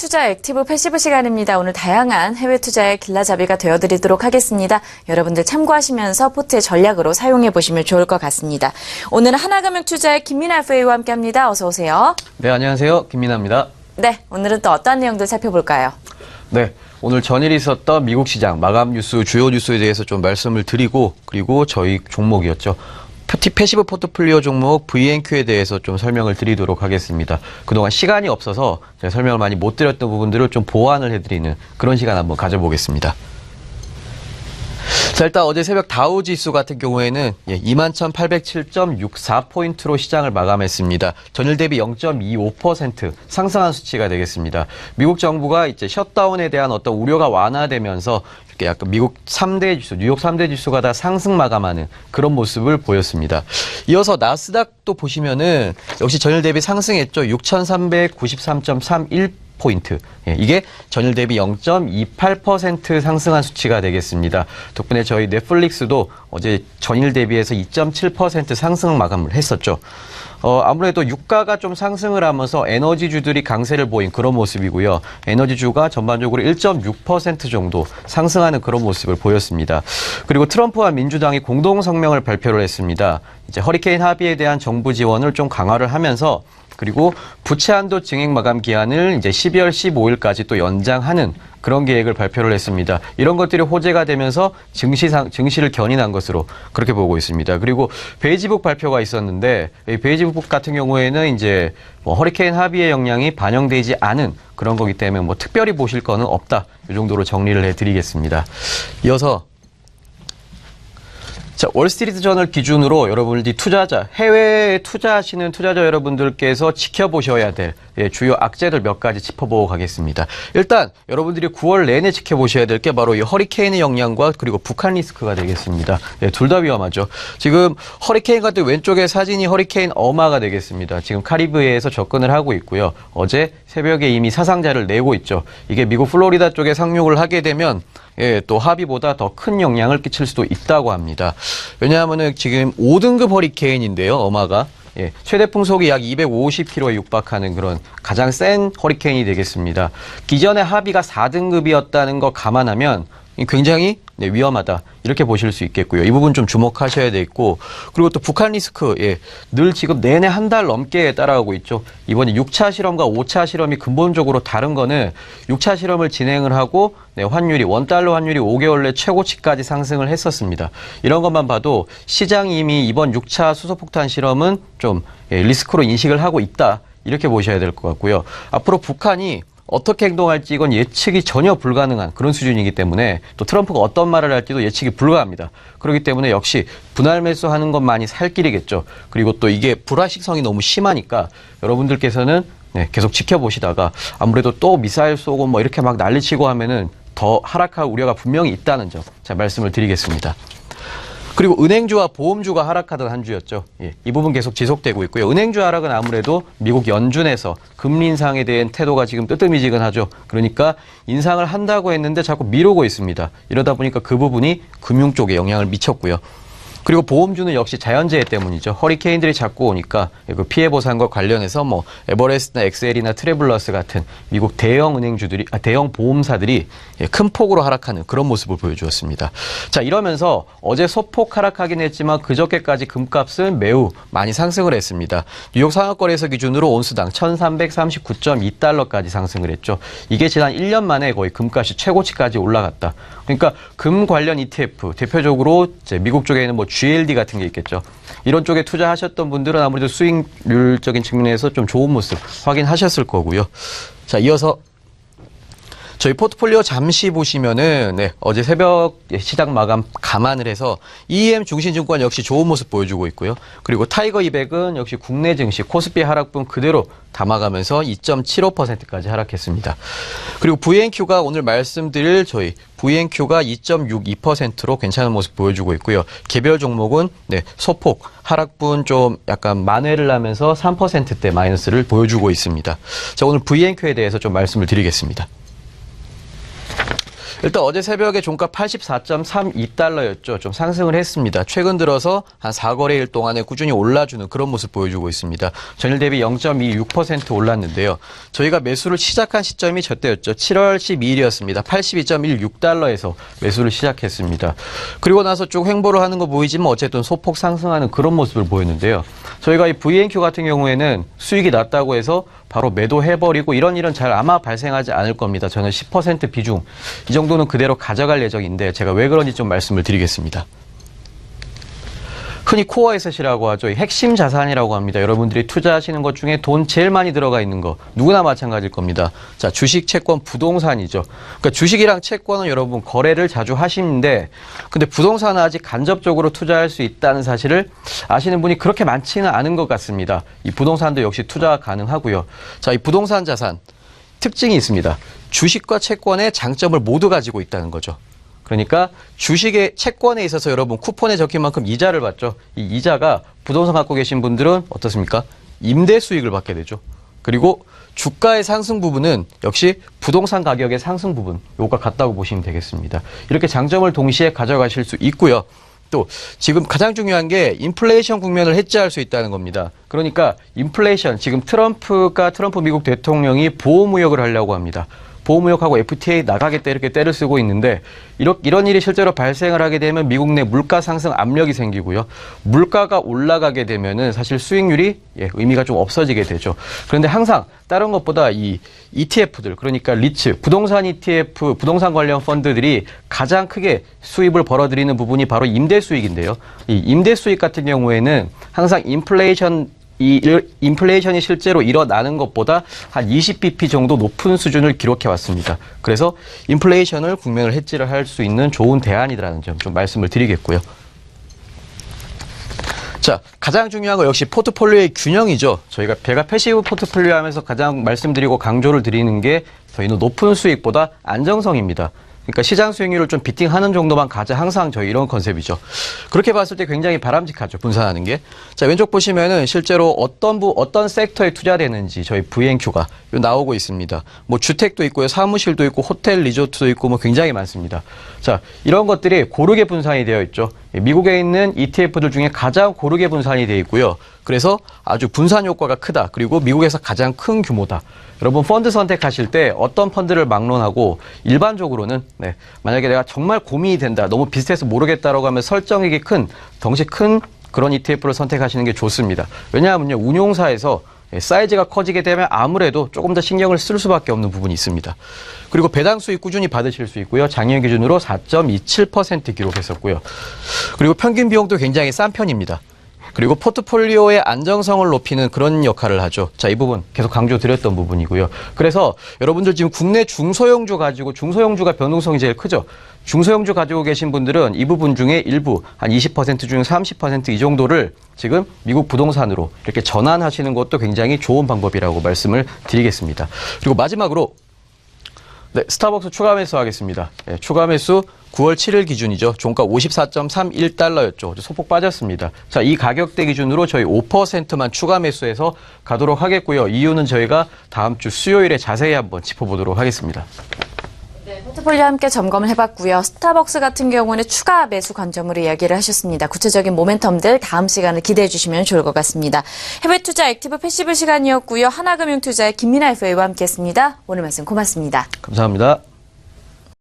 투자 액티브 패시브 시간입니다. 오늘 다양한 해외 투자의 길라잡이가 되어드리도록 하겠습니다. 여러분들 참고하시면서 포트의 전략으로 사용해 보시면 좋을 것 같습니다. 오늘은 하나금융투자의 김민아 FA와 함께합니다. 어서 오세요. 네, 안녕하세요. 김민아입니다. 네, 오늘은 또 어떤 내용들 살펴볼까요? 네, 오늘 전일 있었던 미국 시장 마감 뉴스, 주요 뉴스에 대해서 좀 말씀을 드리고, 그리고 저희 종목이었죠. 패시브 포트폴리오 종목 VNQ에 대해서 좀 설명을 드리도록 하겠습니다. 그동안 시간이 없어서 제가 설명을 많이 못 드렸던 부분들을 좀 보완을 해드리는 그런 시간 한번 가져보겠습니다. 자, 일단 어제 새벽 다우 지수 같은 경우에는 21,807.64포인트로 시장을 마감했습니다. 전일 대비 0.25% 상승한 수치가 되겠습니다. 미국 정부가 이제 셧다운에 대한 어떤 우려가 완화되면서 이렇게 약간 미국 3대 지수, 뉴욕 3대 지수가 다 상승 마감하는 그런 모습을 보였습니다. 이어서 나스닥도 보시면은 역시 전일 대비 상승했죠. 6,393.31포인트. 이게 전일 대비 0.28% 상승한 수치가 되겠습니다. 덕분에 저희 넷플릭스도 어제 전일 대비해서 2.7% 상승 마감을 했었죠. 아무래도 유가가 좀 상승을 하면서 에너지주들이 강세를 보인 그런 모습이고요. 에너지주가 전반적으로 1.6% 정도 상승하는 그런 모습을 보였습니다. 그리고 트럼프와 민주당이 공동 성명을 발표를 했습니다. 이제 허리케인 하비에 대한 정부 지원을 좀 강화를 하면서 그리고 부채 한도 증액 마감 기한을 이제 12월 15일까지 또 연장하는 그런 계획을 발표를 했습니다. 이런 것들이 호재가 되면서 증시를 견인한 것으로 그렇게 보고 있습니다. 그리고 베이지북 발표가 있었는데 이 베이지북 같은 경우에는 이제 허리케인 하비의 영향이 반영되지 않은 그런 거기 때문에 특별히 보실 거는 없다. 이 정도로 정리를 해드리겠습니다. 이어서 자, 월스트리트 저널 기준으로 여러분들이 해외에 투자하시는 투자자 여러분들께서 지켜보셔야 될 주요 악재들 몇 가지 짚어보고 가겠습니다. 일단 여러분들이 9월 내내 지켜보셔야 될 게 바로 이 허리케인의 영향과 그리고 북한 리스크가 되겠습니다. 둘 다 위험하죠. 지금 허리케인 같은 왼쪽에 사진이 허리케인 어마가 되겠습니다. 지금 카리브해에서 접근을 하고 있고요. 어제 새벽에 이미 사상자를 내고 있죠. 이게 미국 플로리다 쪽에 상륙을 하게 되면 또 하비보다 더 큰 영향을 끼칠 수도 있다고 합니다. 왜냐하면은 지금 5등급 허리케인인데요, 어마가. 최대 풍속이 약 250km에 육박하는 그런 가장 센 허리케인이 되겠습니다. 기존의 하비가 4등급이었다는 거 감안하면 굉장히 위험하다. 이렇게 보실 수 있겠고요. 이 부분 좀 주목하셔야 되겠고, 그리고 또 북한 리스크, 늘 지금 내내 한 달 넘게 따라가고 있죠. 이번에 6차 실험과 5차 실험이 근본적으로 다른 거는 6차 실험을 진행을 하고 환율이 원달러 환율이 5개월 내 최고치까지 상승을 했었습니다. 이런 것만 봐도 시장이 이미 이번 6차 수소폭탄 실험은 좀 리스크로 인식을 하고 있다. 이렇게 보셔야 될 것 같고요. 앞으로 북한이 어떻게 행동할지 이건 예측이 전혀 불가능한 그런 수준이기 때문에 또 트럼프가 어떤 말을 할지도 예측이 불가합니다. 그렇기 때문에 역시 분할 매수하는 것만이 살 길이겠죠. 그리고 또 이게 불화식성이 너무 심하니까 여러분들께서는 계속 지켜보시다가 아무래도 또 미사일 쏘고 이렇게 막 난리치고 하면은 더 하락할 우려가 분명히 있다는 점 자, 말씀을 드리겠습니다. 그리고 은행주와 보험주가 하락하던 한 주였죠. 이 부분 계속 지속되고 있고요. 은행주 하락은 아무래도 미국 연준에서 금리 인상에 대한 태도가 지금 뜨뜻미지근하죠. 그러니까 인상을 한다고 했는데 자꾸 미루고 있습니다. 이러다 보니까 그 부분이 금융 쪽에 영향을 미쳤고요. 그리고 보험주는 역시 자연재해 때문이죠. 허리케인들이 자꾸 오니까 그 피해 보상과 관련해서 에버레스트나 엑셀이나 트래블러스 같은 미국 대형 대형 보험사들이 큰 폭으로 하락하는 그런 모습을 보여주었습니다. 자, 이러면서 어제 소폭 하락하긴 했지만 그저께까지 금값은 매우 많이 상승을 했습니다. 뉴욕 상하거래소 기준으로 온수당 1,339.2달러까지 상승을 했죠. 이게 지난 1년 만에 거의 금값이 최고치까지 올라갔다. 그러니까 금 관련 ETF 대표적으로 이제 미국 쪽에는 GLD 같은 게 있겠죠. 이런 쪽에 투자하셨던 분들은 아무래도 수익률적인 측면에서 좀 좋은 모습 확인하셨을 거고요. 자, 이어서 저희 포트폴리오 잠시 보시면은 어제 새벽 시장 마감 감안을 해서 EM 중신증권 역시 좋은 모습 보여주고 있고요. 그리고 타이거 200은 역시 국내 증시 코스피 하락분 그대로 담아가면서 2.75%까지 하락했습니다. 그리고 VNQ가 오늘 말씀드릴 저희 VNQ가 2.62%로 괜찮은 모습 보여주고 있고요. 개별 종목은 소폭 하락분 좀 약간 만회를 하면서 3%대 마이너스를 보여주고 있습니다. 자, 오늘 VNQ에 대해서 좀 말씀을 드리겠습니다. 일단 어제 새벽에 종가 84.32달러였죠. 좀 상승을 했습니다. 최근 들어서 한 4거래일 동안에 꾸준히 올라주는 그런 모습 보여주고 있습니다. 전일 대비 0.26% 올랐는데요. 저희가 매수를 시작한 시점이 저때였죠. 7월 12일이었습니다. 82.16달러에서 매수를 시작했습니다. 그리고 나서 쭉 횡보를 하는 거 보이지만 어쨌든 소폭 상승하는 그런 모습을 보였는데요. 저희가 이 VNQ 같은 경우에는 수익이 낮다고 해서 바로 매도해버리고 이런 일은 잘 아마 발생하지 않을 겁니다. 저는 10% 비중 이 정도는 그대로 가져갈 예정인데 제가 왜 그런지 좀 말씀을 드리겠습니다. 흔히 코어 에셋이라고 하죠. 핵심 자산이라고 합니다. 여러분들이 투자하시는 것 중에 돈 제일 많이 들어가 있는 거 누구나 마찬가지일 겁니다. 자, 주식, 채권, 부동산이죠. 그러니까 주식이랑 채권은 여러분 거래를 자주 하시는데 근데 부동산은 아직 간접적으로 투자할 수 있다는 사실을 아시는 분이 그렇게 많지는 않은 것 같습니다. 이 부동산도 역시 투자가 가능하고요. 자, 이 부동산 자산 특징이 있습니다. 주식과 채권의 장점을 모두 가지고 있다는 거죠. 그러니까 주식의 채권에 있어서 여러분 쿠폰에 적힌 만큼 이자를 받죠. 이 이자가 부동산 갖고 계신 분들은 어떻습니까? 임대 수익을 받게 되죠. 그리고 주가의 상승 부분은 역시 부동산 가격의 상승 부분, 요거가 같다고 보시면 되겠습니다. 이렇게 장점을 동시에 가져가실 수 있고요. 또 지금 가장 중요한 게 인플레이션 국면을 해지할 수 있다는 겁니다. 그러니까 인플레이션, 지금 트럼프 미국 대통령이 보호무역을 하려고 합니다. 보호무역하고 FTA 나가겠다 이렇게 때를 쓰고 있는데 이런 일이 실제로 발생을 하게 되면 미국 내 물가 상승 압력이 생기고요. 물가가 올라가게 되면은 사실 수익률이 의미가 좀 없어지게 되죠. 그런데 항상 다른 것보다 이 ETF들 그러니까 리츠, 부동산 ETF, 부동산 관련 펀드들이 가장 크게 수입을 벌어들이는 부분이 바로 임대 수익인데요. 이 임대 수익 같은 경우에는 항상 인플레이션이 실제로 일어나는 것보다 한 20bp 정도 높은 수준을 기록해 왔습니다. 그래서 인플레이션을 국면을 해지를 할 수 있는 좋은 대안이라는 점 좀 말씀을 드리겠고요. 자, 가장 중요한 거 역시 포트폴리오의 균형이죠. 저희가 패시브 포트폴리오 하면서 가장 말씀드리고 강조를 드리는 게 저희는 높은 수익보다 안정성입니다. 그러니까 시장 수익률을 좀 비팅하는 정도만 가자 항상 저희 이런 컨셉이죠. 그렇게 봤을 때 굉장히 바람직하죠. 분산하는 게. 자, 왼쪽 보시면은 실제로 어떤 섹터에 투자되는지 저희 VNQ가 나오고 있습니다. 뭐 주택도 있고요. 사무실도 있고 호텔 리조트도 있고 뭐 굉장히 많습니다. 자, 이런 것들이 고르게 분산이 되어 있죠. 미국에 있는 ETF들 중에 가장 고르게 분산이 되어 있고요. 그래서 아주 분산 효과가 크다. 그리고 미국에서 가장 큰 규모다. 여러분 펀드 선택하실 때 어떤 펀드를 막론하고 일반적으로는 만약에 내가 정말 고민이 된다. 너무 비슷해서 모르겠다라고 하면 설정액이 덩치 큰 그런 ETF를 선택하시는 게 좋습니다. 왜냐하면요. 운용사에서 사이즈가 커지게 되면 아무래도 조금 더 신경을 쓸 수밖에 없는 부분이 있습니다. 그리고 배당 수익 꾸준히 받으실 수 있고요. 작년 기준으로 4.27% 기록했었고요. 그리고 평균 비용도 굉장히 싼 편입니다. 그리고 포트폴리오의 안정성을 높이는 그런 역할을 하죠. 자, 이 부분 계속 강조드렸던 부분이고요. 그래서 여러분들 지금 국내 중소형주 가지고 중소형주가 변동성이 제일 크죠. 중소형주 가지고 계신 분들은 이 부분 중에 일부 한 20% 중 30% 이 정도를 지금 미국 부동산으로 이렇게 전환하시는 것도 굉장히 좋은 방법이라고 말씀을 드리겠습니다. 그리고 마지막으로 스타벅스 추가 매수 하겠습니다. 추가 매수 9월 7일 기준이죠. 종가 54.31달러였죠. 소폭 빠졌습니다. 자, 이 가격대 기준으로 저희 5%만 추가 매수해서 가도록 하겠고요. 이유는 저희가 다음 주 수요일에 자세히 한번 짚어보도록 하겠습니다. 포트폴리오 함께 점검을 해봤고요. 스타벅스 같은 경우는 추가 매수 관점으로 이야기를 하셨습니다. 구체적인 모멘텀들 다음 시간을 기대해 주시면 좋을 것 같습니다. 해외 투자 액티브 패시브 시간이었고요. 하나금융투자의 김민아 FA와 함께했습니다. 오늘 말씀 고맙습니다. 감사합니다.